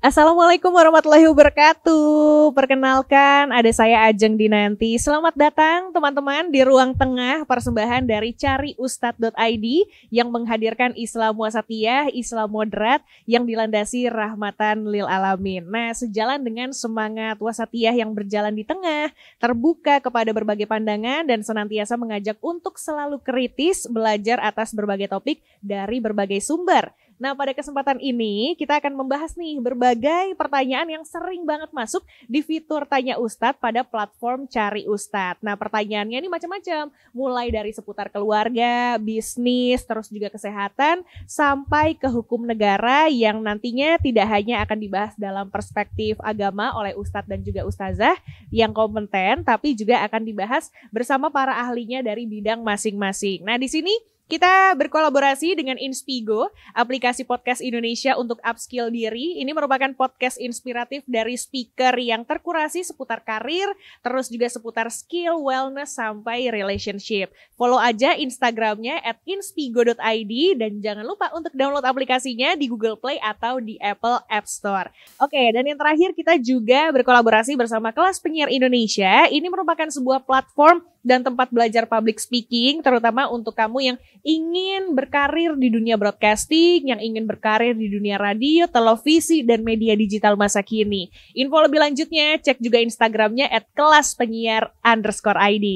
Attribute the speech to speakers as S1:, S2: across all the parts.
S1: Assalamualaikum warahmatullahi wabarakatuh. Perkenalkan, ada saya Ajeng Dinanti. Selamat datang teman-teman di ruang tengah persembahan dari cariustad.id yang menghadirkan Islam wasatiyah, Islam moderat yang dilandasi rahmatan lil alamin. Nah, sejalan dengan semangat wasatiyah yang berjalan di tengah, terbuka kepada berbagai pandangan dan senantiasa mengajak untuk selalu kritis belajar atas berbagai topik dari berbagai sumber. Nah, pada kesempatan ini kita akan membahas nih berbagai pertanyaan yang sering banget masuk di fitur Tanya Ustadz pada platform Cari Ustadz. Nah, pertanyaannya ini macam-macam, mulai dari seputar keluarga, bisnis, terus juga kesehatan, sampai ke hukum negara yang nantinya tidak hanya akan dibahas dalam perspektif agama oleh Ustadz dan juga Ustazah yang kompeten, tapi juga akan dibahas bersama para ahlinya dari bidang masing-masing. Nah, di sini kita berkolaborasi dengan Inspigo, aplikasi podcast Indonesia untuk upskill diri. Ini merupakan podcast inspiratif dari speaker yang terkurasi seputar karir, terus juga seputar skill, wellness, sampai relationship. Follow aja Instagramnya @inspigo.id dan jangan lupa untuk download aplikasinya di Google Play atau di Apple App Store. Oke, dan yang terakhir kita juga berkolaborasi bersama Kelas Penyiar Indonesia. Ini merupakan sebuah platform dan tempat belajar public speaking, terutama untuk kamu yang ingin berkarir di dunia broadcasting, yang ingin berkarir di dunia radio, televisi, dan media digital masa kini. Info lebih lanjutnya, cek juga Instagramnya @kelaspenyiar_id.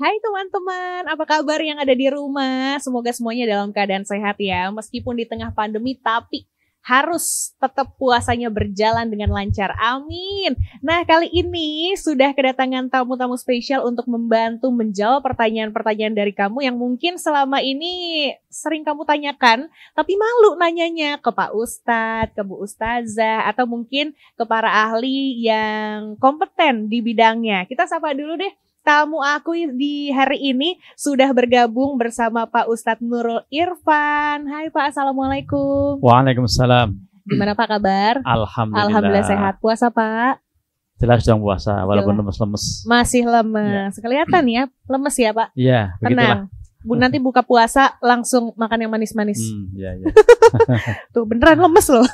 S1: Hai teman-teman, apa kabar yang ada di rumah? Semoga semuanya dalam keadaan sehat ya, meskipun di tengah pandemi, tapi harus tetap puasanya berjalan dengan lancar. Amin. Nah, kali ini sudah kedatangan tamu-tamu spesial untuk membantu menjawab pertanyaan-pertanyaan dari kamu yang mungkin selama ini sering kamu tanyakan, tapi malu nanyanya ke Pak Ustadz, ke Bu Ustazah, atau mungkin ke para ahli yang kompeten di bidangnya. Kita sapa dulu deh. Tamu aku di hari ini sudah bergabung bersama Pak Ustadz Nurul Irfan. Hai Pak, Assalamualaikum.
S2: Waalaikumsalam.
S1: Gimana Pak kabar?
S2: Alhamdulillah.
S1: Alhamdulillah sehat. Puasa Pak?
S2: Jelas dong puasa, walaupun lemes-lemes.
S1: Masih lemes. Ya. Kelihatan ya, lemes ya Pak?
S2: Iya, begitulah.
S1: Tenang. Nanti buka puasa langsung makan yang manis-manis.
S2: Iya.
S1: Tuh beneran lemes loh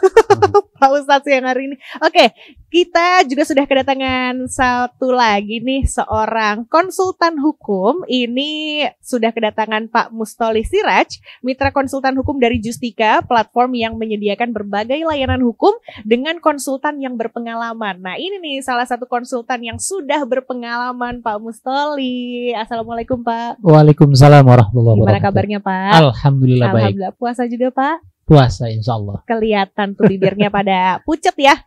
S1: Pak Ustadz yang hari ini. Oke, kita juga sudah kedatangan satu lagi nih, seorang konsultan hukum. Ini sudah kedatangan Pak Mustoli Siraj, mitra konsultan hukum dari Justika, platform yang menyediakan berbagai layanan hukum dengan konsultan yang berpengalaman. Nah, ini nih salah satu konsultan yang sudah berpengalaman, Pak Mustoli. Assalamualaikum Pak.
S3: Waalaikumsalam warahmatullahi wabarakatuh.
S1: Gimana kabarnya Pak?
S3: Alhamdulillah baik.
S1: Alhamdulillah. Puasa juga Pak?
S3: Puasa insya Allah.
S1: Kelihatan tuh bibirnya pada pucet ya.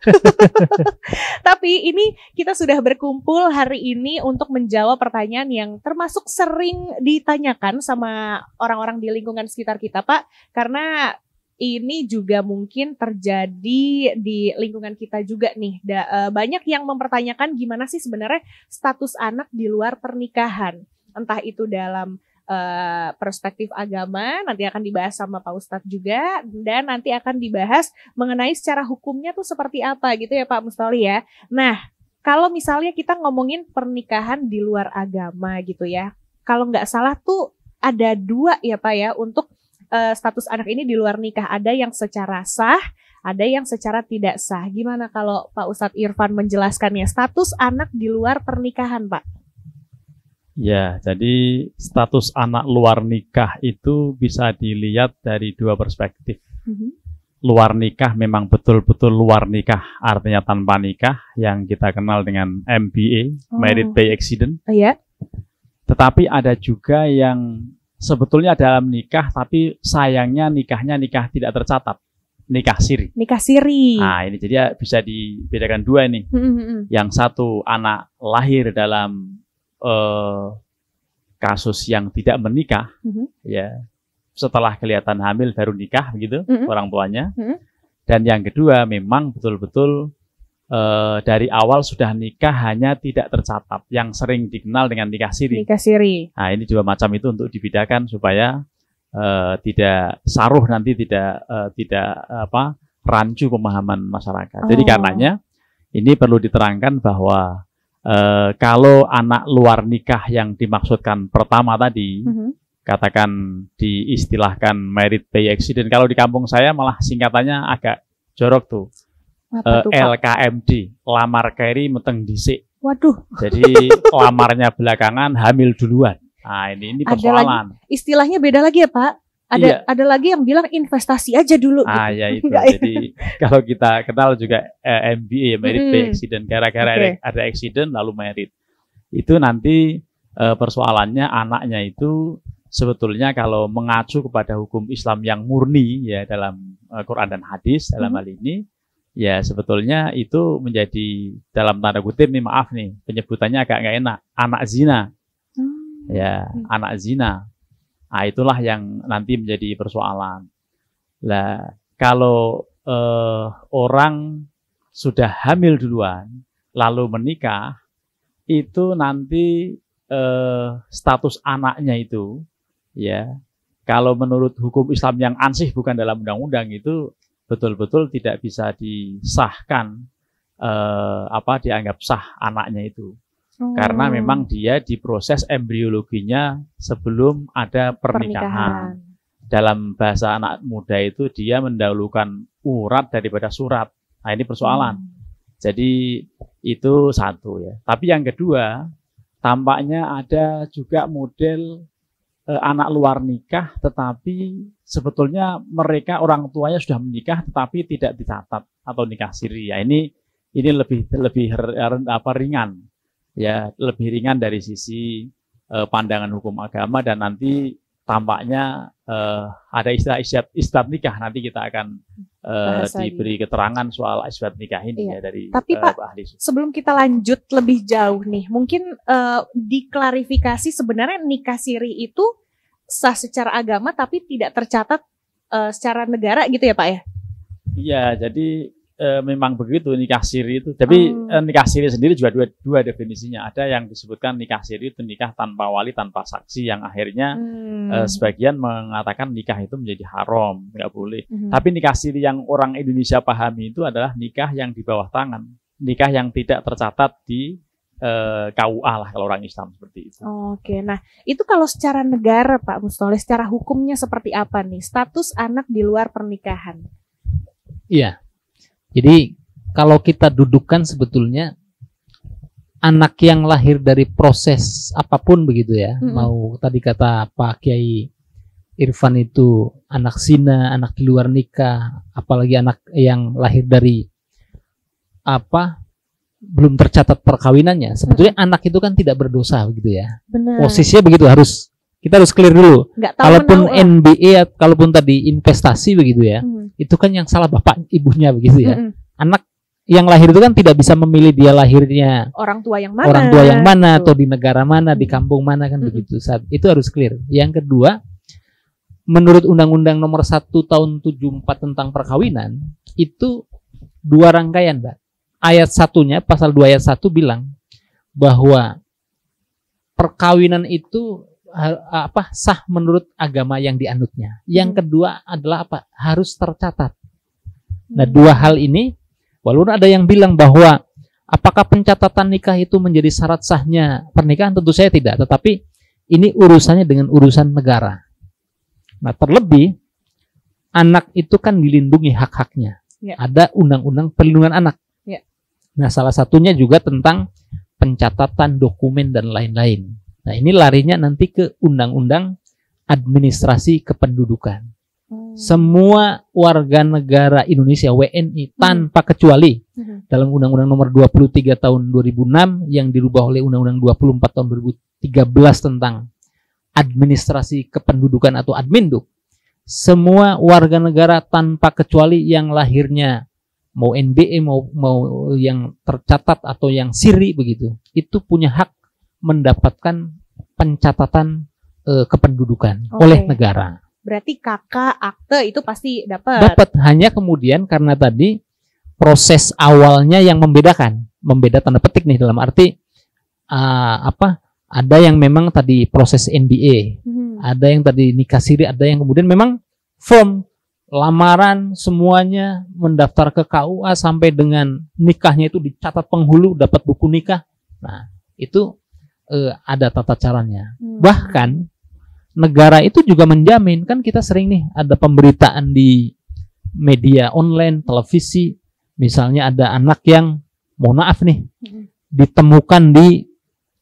S1: Tapi ini kita sudah berkumpul hari ini untuk menjawab pertanyaan yang termasuk sering ditanyakan sama orang-orang di lingkungan sekitar kita Pak. Karena ini juga mungkin terjadi di lingkungan kita juga nih. Banyak yang mempertanyakan gimana sih sebenarnya status anak di luar pernikahan. Entah itu dalam perspektif agama, nanti akan dibahas sama Pak Ustadz juga, dan nanti akan dibahas mengenai secara hukumnya tuh seperti apa gitu ya Pak Mustoli ya. Nah, kalau misalnya kita ngomongin pernikahan di luar agama gitu ya, kalau nggak salah tuh ada dua ya Pak ya untuk status anak ini di luar nikah. Ada yang secara sah, ada yang secara tidak sah. Gimana kalau Pak Ustadz Irfan menjelaskannya, status anak di luar pernikahan Pak?
S2: Ya, jadi status anak luar nikah itu bisa dilihat dari dua perspektif. Luar nikah memang betul-betul luar nikah, artinya tanpa nikah, yang kita kenal dengan MBA, Married by Accident.
S1: Iya.
S2: Tetapi ada juga yang sebetulnya dalam nikah, tapi sayangnya nikahnya nikah tidak tercatat, nikah siri.
S1: Nikah siri.
S2: Nah, ini jadi bisa dibedakan dua nih. Yang satu anak lahir dalam kasus yang tidak menikah, ya setelah kelihatan hamil baru nikah begitu orang tuanya. Dan yang kedua memang betul-betul dari awal sudah nikah hanya tidak tercatat, yang sering dikenal dengan nikah siri.
S1: Nikah siri.
S2: Nah, ini dua macam itu untuk dibedakan supaya tidak saruh nanti, tidak rancu pemahaman masyarakat. Jadi karenanya ini perlu diterangkan bahwa kalau anak luar nikah yang dimaksudkan pertama tadi, katakan diistilahkan married by accident. Kalau di kampung saya malah singkatannya agak jorok tuh.
S1: Apa tuh, Pak?
S2: LKMD, lamar keri meteng dhisik.
S1: Waduh,
S2: Jadi lamarnya belakangan, hamil duluan. Nah, ini
S1: Ada
S2: persoalan.
S1: istilahnya beda lagi ya Pak.
S2: Iya.
S1: Ada lagi yang bilang investasi aja dulu.
S2: Ah,
S1: gitu.
S2: ya itu.
S1: Enggak ya?
S2: Jadi kalau kita kenal juga MBA, Married by Accident. Gara-gara
S1: Oke.
S2: ada accident lalu married. Itu nanti persoalannya anaknya itu sebetulnya kalau mengacu kepada hukum Islam yang murni ya dalam Quran dan hadis dalam hal ini, ya sebetulnya itu menjadi dalam tanda kutip nih, maaf nih penyebutannya agak nggak enak, anak zina. Ya, anak zina. Nah, itulah yang nanti menjadi persoalan. Lah, kalau orang sudah hamil duluan lalu menikah, itu nanti status anaknya itu, ya, kalau menurut hukum Islam yang ansih bukan dalam undang-undang itu betul-betul tidak bisa disahkan, dianggap sah anaknya itu. Karena memang dia diproses embriologinya sebelum ada pernikahan. Dalam bahasa anak muda itu dia mendahulukan urat daripada surat. Nah, ini persoalan. Jadi itu satu ya. Tapi yang kedua, tampaknya ada juga model anak luar nikah, tetapi sebetulnya mereka orang tuanya sudah menikah, tetapi tidak dicatat atau nikah siri. Ya, ini lebih ringan. Ya, lebih ringan dari sisi pandangan hukum agama, dan nanti tampaknya ada istilah isbat nikah. Nanti kita akan diberi keterangan soal isbat nikah ini ya dari
S1: Tapi Pak,
S2: ahli.
S1: sebelum kita lanjut lebih jauh nih, mungkin diklarifikasi sebenarnya nikah siri itu sah secara agama tapi tidak tercatat secara negara gitu ya Pak ya? Iya,
S2: jadi memang begitu nikah siri itu. Tapi nikah siri sendiri juga dua definisinya. Ada yang disebutkan nikah siri itu nikah tanpa wali, tanpa saksi, yang akhirnya sebagian mengatakan nikah itu menjadi haram, nggak boleh. Tapi nikah siri yang orang Indonesia pahami itu adalah nikah yang di bawah tangan, nikah yang tidak tercatat di KUA lah kalau orang Islam, seperti itu.
S1: Oke, nah itu kalau secara negara Pak Mustoleh, secara hukumnya seperti apa nih status anak di luar pernikahan?
S3: Iya. Jadi kalau kita dudukkan sebetulnya anak yang lahir dari proses apapun begitu ya, mau tadi kata Pak Kiai Irfan itu anak zina, anak di luar nikah, apalagi anak yang lahir dari belum tercatat perkawinannya, sebetulnya anak itu kan tidak berdosa begitu ya.
S1: Benar.
S3: Posisinya begitu, kita harus clear dulu. Kalaupun NBA, kalaupun tadi investasi begitu ya, itu kan yang salah bapak ibunya begitu ya. Anak yang lahir itu kan tidak bisa memilih dia lahirnya
S1: orang tua yang mana,
S3: atau di negara mana, di kampung mana kan begitu. Itu harus clear. Yang kedua, menurut Undang-Undang Nomor 1 Tahun 74 tentang perkawinan, itu dua rangkaian, Mbak. Ayat 1-nya, pasal 2 ayat 1 bilang bahwa perkawinan itu sah menurut agama yang dianutnya. Yang kedua adalah harus tercatat. Nah, dua hal ini, walaupun ada yang bilang bahwa apakah pencatatan nikah itu menjadi syarat sahnya pernikahan, tentu saya tidak. Tetapi ini urusannya dengan urusan negara. Nah, terlebih anak itu kan dilindungi hak-haknya. Ya. Ada undang-undang perlindungan anak. Ya. Nah, salah satunya juga tentang pencatatan dokumen dan lain-lain. Nah, ini larinya nanti ke undang-undang administrasi kependudukan. Semua warga negara Indonesia WNI tanpa kecuali dalam Undang-Undang Nomor 23 Tahun 2006 yang dirubah oleh Undang-Undang 24 Tahun 2013 tentang administrasi kependudukan atau Adminduk. Semua warga negara tanpa kecuali yang lahirnya mau NBE mau yang tercatat atau yang siri begitu, itu punya hak mendapatkan pencatatan kependudukan oleh negara.
S1: Berarti kakak, akte itu pasti dapat.
S3: Dapat, hanya kemudian karena tadi proses awalnya yang membeda tanda petik nih, dalam arti ada yang memang tadi proses NBA, ada yang tadi nikah siri, ada yang kemudian memang form lamaran semuanya mendaftar ke KUA sampai dengan nikahnya itu dicatat penghulu, dapat buku nikah. Nah, itu ada tata caranya. Bahkan negara itu juga menjamin, kan kita sering nih ada pemberitaan di media online, televisi, Misalnya ada anak yang, mohon maaf nih,
S1: Mm-mm.
S3: ditemukan di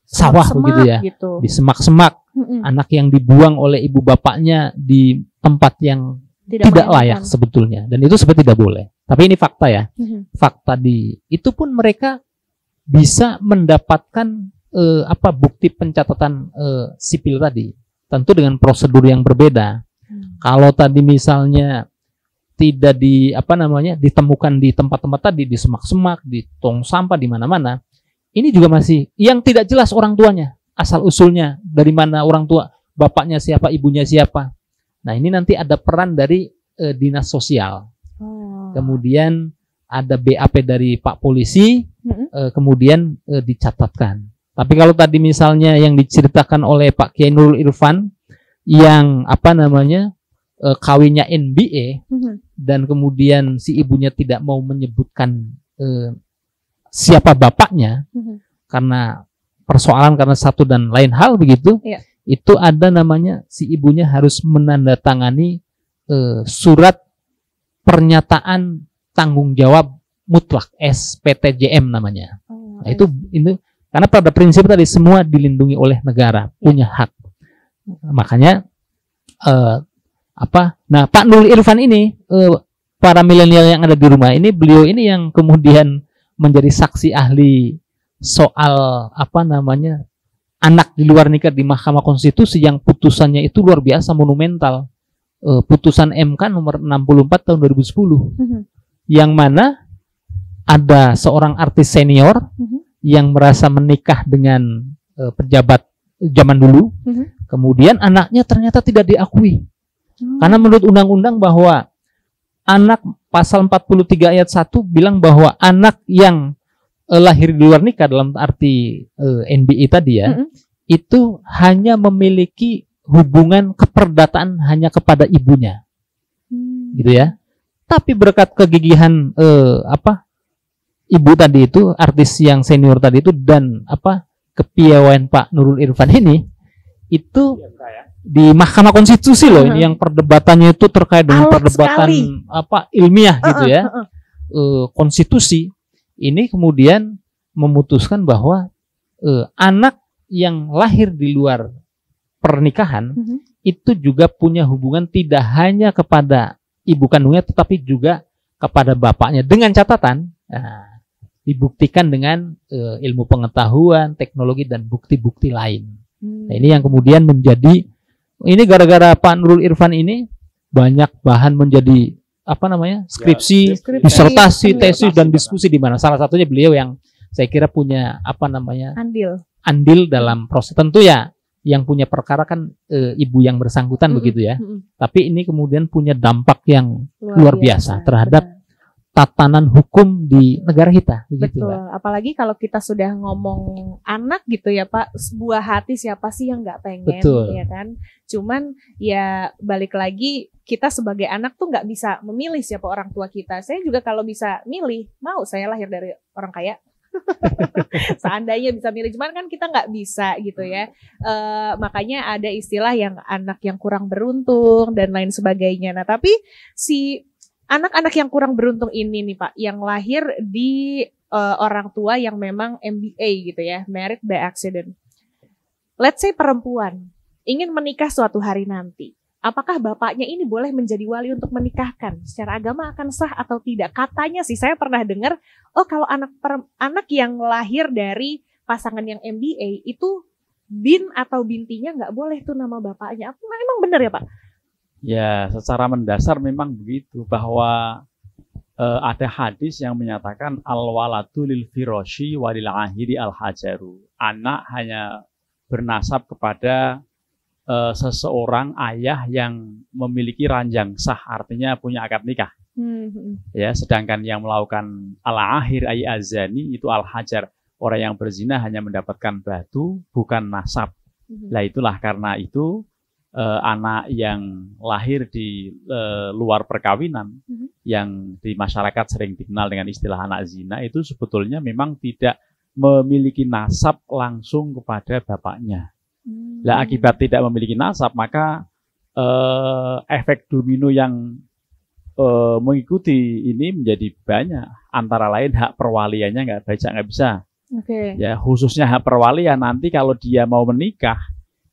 S3: sawah
S1: Semak
S3: begitu ya,
S1: gitu.
S3: di semak-semak,
S1: Mm-mm.
S3: anak yang dibuang oleh ibu bapaknya di tempat yang tidak layak
S1: menyenangkan.
S3: sebetulnya, dan itu sebenarnya tidak boleh. Tapi ini fakta ya,
S1: Mhm.
S3: fakta itu pun mereka bisa mendapatkan bukti pencatatan sipil tadi, tentu dengan prosedur yang berbeda. Kalau tadi misalnya tidak ditemukan di tempat-tempat tadi, di semak-semak, di tong sampah, di mana-mana, ini juga masih yang tidak jelas orang tuanya, asal usulnya dari mana orang tua, bapaknya siapa, ibunya siapa. Nah, ini nanti ada peran dari dinas sosial.
S1: Oh.
S3: Kemudian ada BAP dari Pak Polisi, kemudian dicatatkan. Tapi kalau tadi misalnya yang diceritakan oleh Pak Kiai Nurul Irfan yang kawinnya NBA dan kemudian si ibunya tidak mau menyebutkan siapa bapaknya karena persoalan karena satu dan lain hal begitu, itu ada namanya si ibunya harus menandatangani surat pernyataan tanggung jawab mutlak, SPTJM namanya. Nah, itu karena pada prinsip tadi semua dilindungi oleh negara, punya hak. Makanya nah Pak Nurul Irfan ini para milenial yang ada di rumah ini, beliau ini yang kemudian menjadi saksi ahli soal anak di luar nikah di Mahkamah Konstitusi yang putusannya itu luar biasa monumental. Putusan MK nomor 64 tahun 2010 yang mana ada seorang artis senior yang merasa menikah dengan pejabat zaman dulu, kemudian anaknya ternyata tidak diakui. Karena menurut undang-undang bahwa anak, pasal 43 ayat 1 bilang bahwa anak yang lahir di luar nikah dalam arti NBI tadi ya, itu hanya memiliki hubungan keperdataan hanya kepada ibunya. Gitu ya. Tapi berkat kegigihan ibu tadi itu, artis yang senior tadi itu, dan kepiawaian Pak Nurul Irfan ini, itu di Mahkamah Konstitusi loh, ini yang perdebatannya itu terkait dengan perdebatan ilmiah gitu ya. Konstitusi ini kemudian memutuskan bahwa anak yang lahir di luar pernikahan itu juga punya hubungan tidak hanya kepada ibu kandungnya tetapi juga kepada bapaknya, dengan catatan dibuktikan dengan ilmu pengetahuan, teknologi dan bukti-bukti lain. Nah, ini yang kemudian menjadi, ini gara-gara Pak Nurul Irfan ini banyak bahan menjadi skripsi, disertasi, tesis dan diskusi di mana. Salah satunya beliau yang saya kira punya andil dalam proses, tentu ya yang punya perkara kan ibu yang bersangkutan begitu ya. Tapi ini kemudian punya dampak yang luar biasa terhadap tatanan hukum di negara kita.
S1: Betul. Apalagi kalau kita sudah ngomong anak gitu ya Pak, sebuah hati siapa sih yang nggak pengen, ya kan? Cuman ya balik lagi, kita sebagai anak tuh nggak bisa memilih siapa orang tua kita. Saya juga kalau bisa milih, mau saya lahir dari orang kaya. Seandainya bisa milih, cuman kan kita nggak bisa gitu ya. Makanya ada istilah yang anak yang kurang beruntung dan lain sebagainya. Nah tapi si anak-anak yang kurang beruntung ini nih Pak, yang lahir di orang tua yang memang MBA gitu ya, married by accident. Let's say perempuan ingin menikah suatu hari nanti. Apakah bapaknya ini boleh menjadi wali untuk menikahkan? Secara agama akan sah atau tidak? Katanya sih saya pernah dengar, kalau anak yang lahir dari pasangan yang MBA itu bin atau bintinya nggak boleh tuh nama bapaknya. Emang benar ya Pak?
S2: Ya, secara mendasar memang begitu, bahwa ada hadis yang menyatakan al-waladu lil firasyi walil ahiri al-hajaru. Anak hanya bernasab kepada seseorang ayah yang memiliki ranjang sah, artinya punya akad nikah. Ya, sedangkan yang melakukan al-ahir ay azani itu al-hajar, orang yang berzina hanya mendapatkan batu bukan nasab. Lah itulah karena itu anak yang lahir di luar perkawinan yang di masyarakat sering dikenal dengan istilah anak zina itu sebetulnya memang tidak memiliki nasab langsung kepada bapaknya. Lah akibat tidak memiliki nasab, maka efek domino yang mengikuti ini menjadi banyak. Antara lain hak perwaliannya nggak bisa.
S1: Oke.
S2: Ya, khususnya hak perwalian nanti kalau dia mau menikah,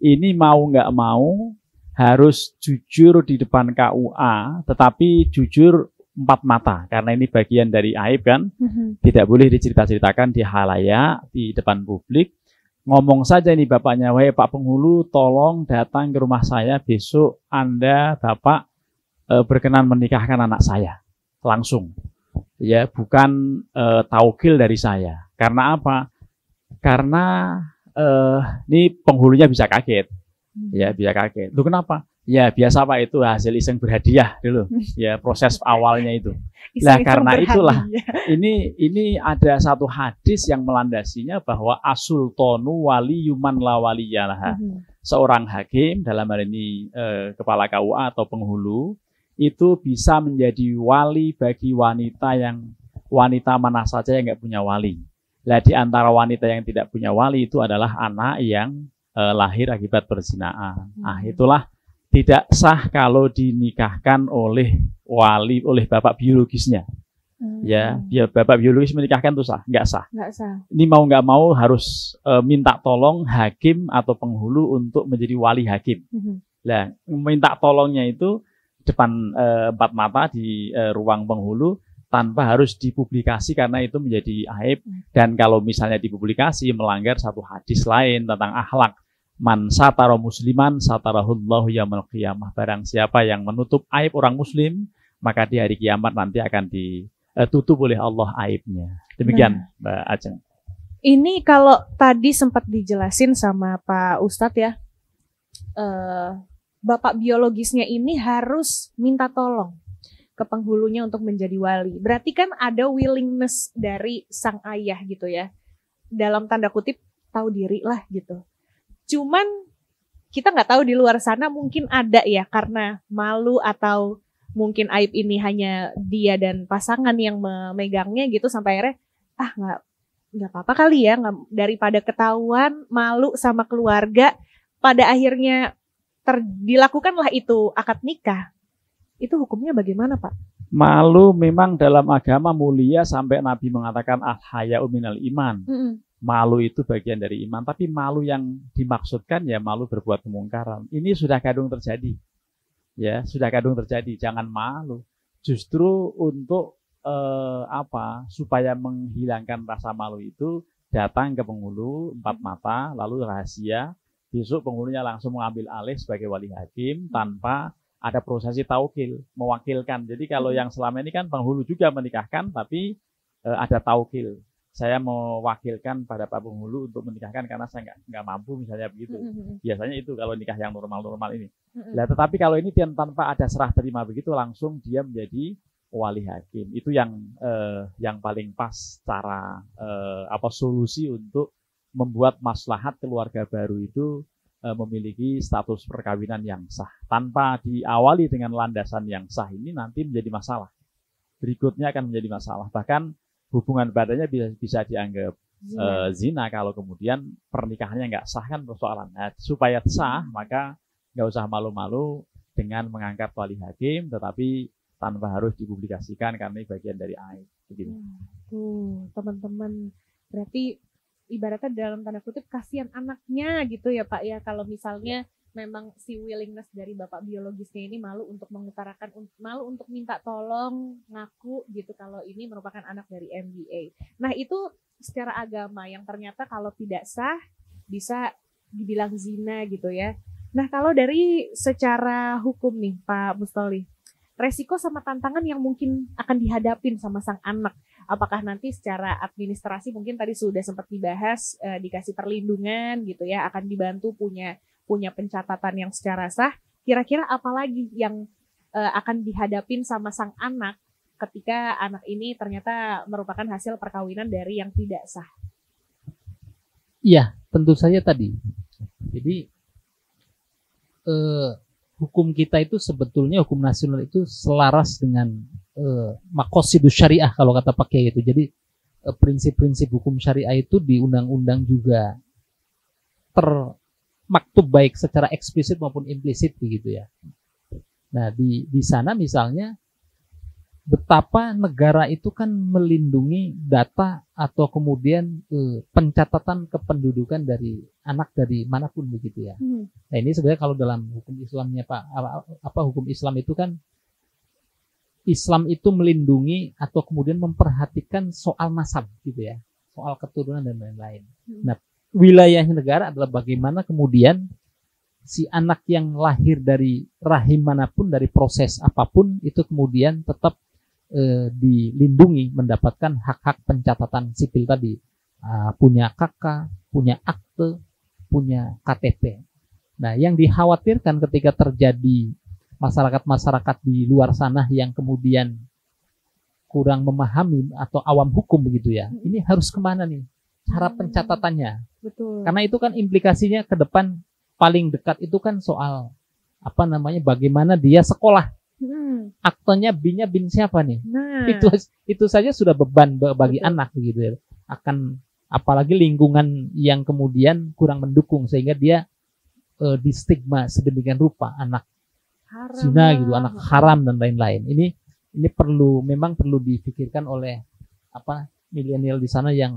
S2: ini mau nggak mau harus jujur di depan KUA, tetapi jujur empat mata, karena ini bagian dari aib kan, tidak boleh dicerita-ceritakan di halayak, di depan publik. Ngomong saja ini bapaknya, wahai Pak Penghulu, tolong datang ke rumah saya besok, Anda Bapak berkenan menikahkan anak saya, langsung. Ya, bukan taukil dari saya. Karena apa? Karena ini penghulunya bisa kaget. Ya, bisa kaget. Lu kenapa? Ya, biasa Pak, itu hasil iseng berhadiah dulu. Ya, proses awalnya itu. Lah karena itulah ini ada satu hadis yang melandasinya bahwa as-sultanu waliyuman la waliyalah. Seorang hakim, dalam hal ini kepala KUA atau penghulu, itu bisa menjadi wali bagi wanita mana saja yang nggak punya wali. Lah di antara wanita yang tidak punya wali itu adalah anak yang lahir akibat perzinaan. Nah, itulah tidak sah kalau dinikahkan oleh wali, oleh bapak biologisnya. Ya, bapak biologis menikahkan itu sah, nggak sah.
S1: Nggak sah.
S2: Ini mau nggak mau harus minta tolong hakim atau penghulu untuk menjadi wali hakim. Nah, minta tolongnya itu depan empat mata di ruang penghulu tanpa harus dipublikasi karena itu menjadi aib. Dan kalau misalnya dipublikasi melanggar satu hadis lain tentang akhlak. Man satara musliman satarahullahu yaumil qiyamah. Barang siapa yang menutup aib orang muslim, maka di hari kiamat nanti akan ditutup oleh Allah aibnya. Demikian Mbak Ajeng.
S1: Ini kalau tadi sempat dijelasin sama Pak Ustadz ya, bapak biologisnya ini harus minta tolong ke penghulunya untuk menjadi wali. Berarti kan ada willingness dari sang ayah gitu ya. Dalam tanda kutip tahu diri lah gitu. Cuman kita nggak tahu di luar sana mungkin ada ya karena malu atau mungkin aib ini hanya dia dan pasangan yang memegangnya gitu sampai akhirnya nggak apa-apa kali ya, daripada ketahuan malu sama keluarga, pada akhirnya dilakukanlah itu akad nikah. Itu hukumnya bagaimana Pak?
S2: Malu memang dalam agama mulia sampai Nabi mengatakan al-haya'u minal iman. Malu itu bagian dari iman, tapi malu yang dimaksudkan ya malu berbuat kemungkaran. Ini sudah kadung terjadi. Ya, sudah kadung terjadi. Jangan malu. Justru untuk supaya menghilangkan rasa malu itu datang ke penghulu empat mata lalu rahasia. Besok penghulunya langsung mengambil alih sebagai wali hakim tanpa ada prosesi taukil, mewakilkan. Jadi kalau yang selama ini kan penghulu juga menikahkan tapi ada taukil. Saya mewakilkan pada Pak Penghulu untuk menikahkan karena saya nggak mampu misalnya begitu. Biasanya itu kalau nikah yang normal-normal ini. Nah, tetapi kalau ini tanpa ada serah terima begitu langsung dia menjadi wali hakim. Itu yang paling pas cara solusi untuk membuat maslahat keluarga baru itu memiliki status perkawinan yang sah. Tanpa diawali dengan landasan yang sah ini nanti menjadi masalah. Berikutnya akan menjadi masalah. Bahkan hubungan badannya bisa dianggap zina kalau kemudian pernikahannya nggak sah kan persoalan. Nah, supaya sah maka nggak usah malu-malu dengan mengangkat wali hakim, tetapi tanpa harus dipublikasikan karena ini bagian dari aib. Begitu.
S1: Teman-teman, berarti ibaratnya dalam tanda kutip kasihan anaknya gitu ya Pak ya, kalau misalnya memang si willingness dari bapak biologisnya ini malu untuk mengutarakan, malu untuk minta tolong, ngaku gitu kalau ini merupakan anak dari MBA. Nah itu secara agama yang ternyata kalau tidak sah bisa dibilang zina gitu ya. Nah kalau dari secara hukum nih Pak Mustoli, resiko sama tantangan yang mungkin akan dihadapin sama sang anak, apakah nanti secara administrasi mungkin tadi sudah sempat dibahas, dikasih perlindungan gitu ya, akan dibantu punya pencatatan yang secara sah, kira-kira apa lagi yang akan dihadapin sama sang anak ketika anak ini ternyata merupakan hasil perkawinan dari yang tidak sah?
S3: Iya, tentu saja tadi. Jadi hukum kita itu sebetulnya hukum nasional itu selaras dengan maqasidus syariah kalau kata Pak Kiai itu. Jadi prinsip-prinsip hukum syariah itu di undang-undang juga maktub baik secara eksplisit maupun implisit begitu ya. Nah di sana misalnya betapa negara itu kan melindungi data atau kemudian pencatatan kependudukan dari anak dari manapun begitu ya. Nah ini sebenarnya kalau dalam hukum Islamnya Pak, hukum Islam itu kan Islam itu melindungi atau kemudian memperhatikan soal nasab gitu ya, soal keturunan dan lain-lain. Nah wilayahnya negara adalah bagaimana kemudian si anak yang lahir dari rahim manapun, dari proses apapun itu kemudian tetap dilindungi, mendapatkan hak-hak pencatatan sipil tadi, punya KK, punya akte, punya KTP. Nah, yang dikhawatirkan ketika terjadi masyarakat-masyarakat di luar sana yang kemudian kurang memahami atau awam hukum begitu ya, ini harus kemana nih cara pencatatannya?
S1: Betul.
S3: Karena itu kan implikasinya ke depan paling dekat itu kan soal bagaimana dia sekolah. Aktenya bin siapa nih?
S1: Nah.
S3: Itu saja sudah beban bagi anak begitu ya. Akan apalagi lingkungan yang kemudian kurang mendukung sehingga dia di stigma sedemikian rupa, anak zina gitu, anak haram dan lain-lain. Ini memang perlu dipikirkan oleh milenial di sana yang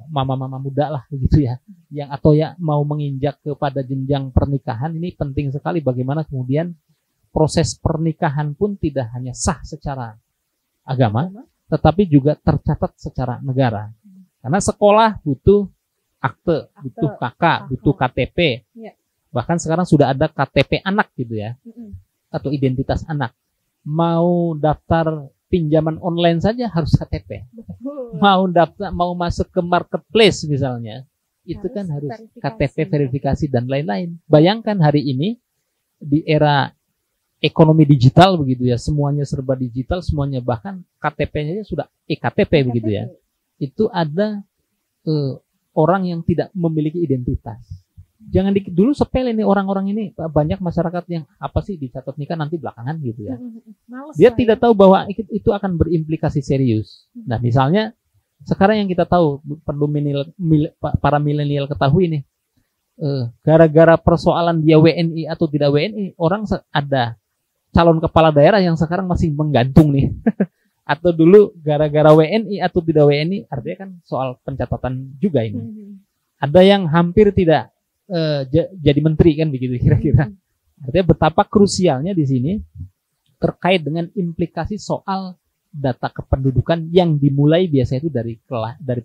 S3: mama-mama muda lah begitu ya, yang atau ya mau menginjak kepada jenjang pernikahan. Ini penting sekali bagaimana kemudian proses pernikahan pun tidak hanya sah secara agama, tetapi juga tercatat secara negara. Karena sekolah butuh akte, butuh KK, butuh KTP.
S1: Ya.
S3: Bahkan sekarang sudah ada KTP anak gitu ya, atau identitas anak. Mau daftar pinjaman online saja harus KTP. Mau masuk ke marketplace misalnya, itu kan harus KTP verifikasi dan lain-lain. Bayangkan hari ini di era ekonomi digital begitu ya, semuanya serba digital, semuanya bahkan KTP-nya sudah eKTP begitu ya. Itu ada orang yang tidak memiliki identitas. Jangan dulu sepele nih orang-orang ini, banyak masyarakat yang apa sih dicatat nikah nanti belakangan gitu ya. Dia tidak tahu bahwa itu akan berimplikasi serius. Nah misalnya sekarang yang kita tahu perlu para milenial ketahui nih, gara-gara persoalan dia WNI atau tidak WNI, orang ada calon kepala daerah yang sekarang masih menggantung nih. Atau dulu gara-gara WNI atau tidak WNI, artinya kan soal pencatatan juga ini. Ada yang hampir tidak jadi menteri kan begitu kira-kira. Artinya betapa krusialnya di sini terkait dengan implikasi soal data kependudukan yang dimulai biasa itu dari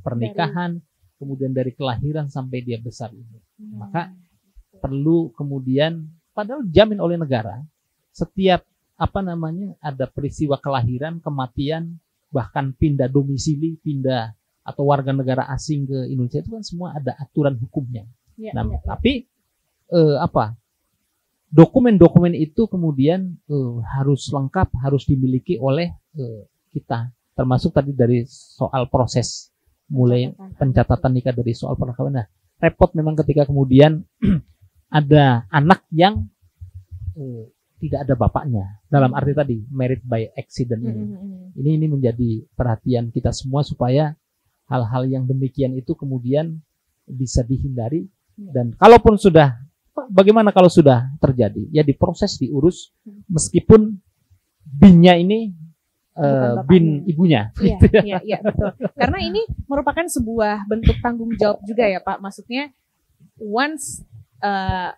S3: pernikahan, kemudian dari kelahiran sampai dia besar ini. Maka perlu kemudian padahal dijamin oleh negara setiap ada peristiwa kelahiran, kematian, bahkan pindah domisili, pindah atau warga negara asing ke Indonesia itu kan semua ada aturan hukumnya. Tapi dokumen-dokumen itu kemudian harus lengkap, harus dimiliki oleh kita, termasuk tadi dari soal proses mulai pencatatan nikah dari soal perkawinan. Nah, repot memang ketika kemudian ada anak yang tidak ada bapaknya, dalam arti tadi married by accident ini menjadi perhatian kita semua supaya hal-hal yang demikian itu kemudian bisa dihindari. Dan kalaupun sudah, bagaimana kalau sudah terjadi? Ya diproses, diurus, meskipun binnya ini bin ibunya.
S1: Iya, betul. Karena ini merupakan sebuah bentuk tanggung jawab juga ya Pak. Maksudnya once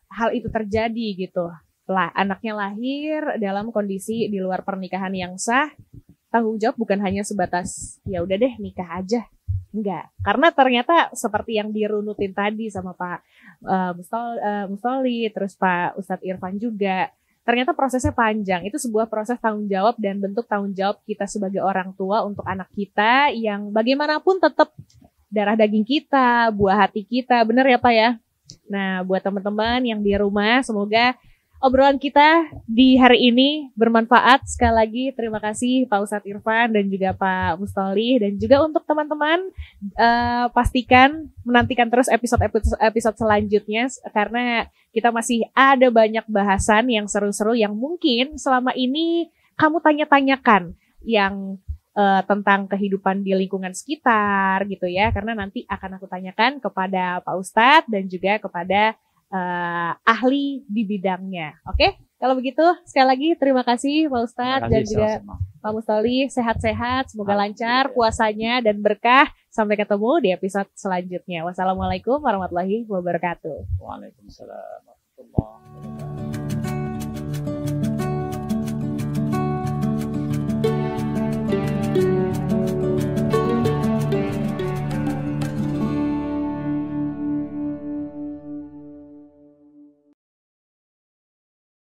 S1: hal itu terjadi gitu, anaknya lahir dalam kondisi di luar pernikahan yang sah, tanggung jawab bukan hanya sebatas ya udah deh nikah aja. Enggak, karena ternyata seperti yang dirunutin tadi sama Pak Mustoli, terus Pak Ustadz Irfan juga, ternyata prosesnya panjang. Itu sebuah proses tanggung jawab dan bentuk tanggung jawab kita sebagai orang tua untuk anak kita yang bagaimanapun tetap darah daging kita, buah hati kita, benar ya Pak ya? Nah, buat teman-teman yang di rumah, semoga obrolan kita di hari ini bermanfaat. Sekali lagi terima kasih Pak Ustadz Irfan dan juga Pak Mustoli. Dan juga untuk teman-teman pastikan menantikan terus episode selanjutnya, karena kita masih ada banyak bahasan yang seru-seru yang mungkin selama ini kamu tanya-tanyakan, yang tentang kehidupan di lingkungan sekitar gitu ya. Karena nanti akan aku tanyakan kepada Pak Ustadz dan juga kepada ahli di bidangnya. Oke? Kalau begitu, sekali lagi terima kasih Pak Ustadz
S2: Terima
S1: dan
S2: kasih,
S1: juga
S2: sama-sama.
S1: Pak Mustoli. Sehat-sehat, semoga lancar
S2: Alhamdulillah.
S1: puasanya dan berkah. Sampai ketemu di episode selanjutnya. Wassalamualaikum warahmatullahi wabarakatuh.
S2: Waalaikumsalam warahmatullahi wabarakatuh.